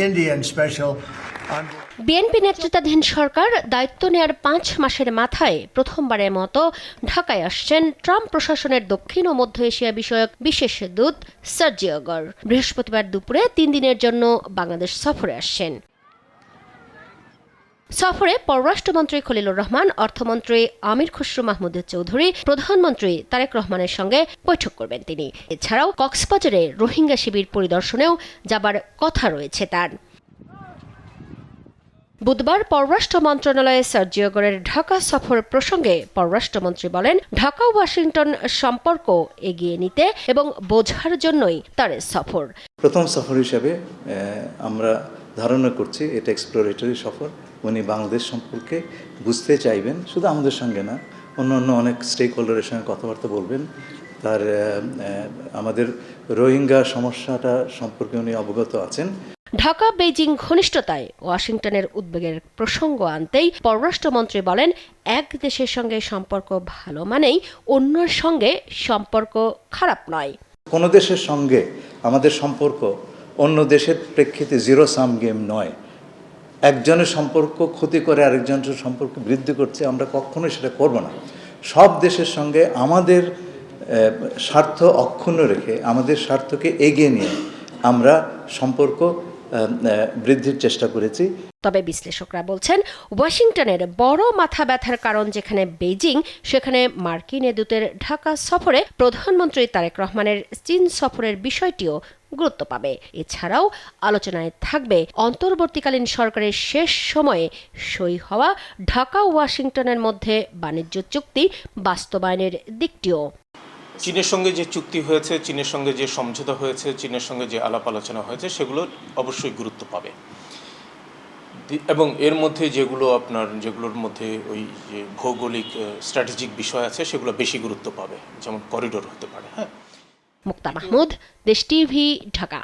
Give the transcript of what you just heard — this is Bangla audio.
Indian special envoy. বিএনপি নেতৃত্বাধীন সরকার দায়িত্ব নেয়ার 5 মাসের মাথায় প্রথমবারের মতো ঢাকায় আসছেন ট্রাম্প প্রশাসনের দক্ষিণ ও মধ্য এশিয়া বিষয়ক বিশেষ দূত সার্জিও গর। বৃহস্পতিবার দুপুরে 3 দিনের জন্য বাংলাদেশ সফরে আসছেন। সফরে পররাষ্ট্রমন্ত্রী খলিলুর রহমান, অর্থমন্ত্রী আমির খসরু মাহমুদ চৌধুরী, প্রধানমন্ত্রী তারেক রহমানের সঙ্গে বৈঠক করবেন তিনি। এছাড়াও কক্সবাজারে রোহিঙ্গা শিবির পরিদর্শনেও যাবার কথা রয়েছে তার। বুধবার পররাষ্ট্র মন্ত্রণালয়ে সার্জিও গরের ঢাকা সফর প্রসঙ্গে পররাষ্ট্রমন্ত্রী বলেন, ঢাকা ওয়াশিংটন সম্পর্ক এগিয়ে নিতে এবং বোঝার জন্যই তার সফর। প্রথম সফর হিসেবে আমরা ধারণা করছি এটা এক্সপ্লোরেটরি সফর। উনি বাংলাদেশ সম্পর্কে বুঝতে চাইবেন, শুধু আমাদের সঙ্গে না, অন্য অনেক স্টেক হোল্ডারের সঙ্গে কথাবার্তা বলবেন। তার আমাদের রোহিঙ্গা সমস্যাটা সম্পর্কে উনি অবগত আছেন। ঢাকা বেইজিং ঘনিষ্ঠতায় ওয়াশিংটনের উদ্বেগের প্রসঙ্গ আনতেই পররাষ্ট্রমন্ত্রী বলেন, এক দেশের সঙ্গে সম্পর্ক ভালো মানেই অন্যের সঙ্গে সম্পর্ক খারাপ নয়। কোনো দেশের সঙ্গে আমাদের সম্পর্ক অন্য দেশের প্রেক্ষিতে জিরো সাম গেম নয়। একজনের সম্পর্ক ক্ষতি করে আরেকজনের সম্পর্ক বৃদ্ধি করছে, আমরা কখনোই সেটা করব না। সব দেশের সঙ্গে আমাদের স্বার্থ অক্ষুণ্ণ রেখে, আমাদের স্বার্থকে এগিয়ে নিয়ে আমরা সম্পর্ক বৃদ্ধির চেষ্টা করেছি। তবে বিশ্লেষকরা বলছেন, ওয়াশিংটনের বড় মাথা ব্যথার কারণ যেখানে বেইজিং, সেখানে মার্কিন দূতের ঢাকা সফরে প্রধানমন্ত্রী তারেক রহমানের চীন সফরের বিষয়টিও গুরুত্ব পাবে। এছাড়াও আলোচনায় থাকবে অন্তর্বর্তীকালীন সরকারের শেষ সময়ে সই হওয়া ঢাকা ওয়াশিংটনের মধ্যে বাণিজ্য চুক্তি বাস্তবায়নের দিকটিও। চীনের সঙ্গে যে চুক্তি হয়েছে, চীনের সঙ্গে যে সমঝোতা হয়েছে, চীনের সঙ্গে যে আলাপ আলোচনা হয়েছে, সেগুলো অবশ্যই গুরুত্ব পাবে। এবং এর মধ্যে যেগুলোর মধ্যে ওই যে ভৌগোলিক স্ট্র্যাটেজিক বিষয় আছে, সেগুলো বেশি গুরুত্ব পাবে, যেমন করিডোর হতে পারে। মুক্তা মাহমুদ, দেশ টিভি, ঢাকা।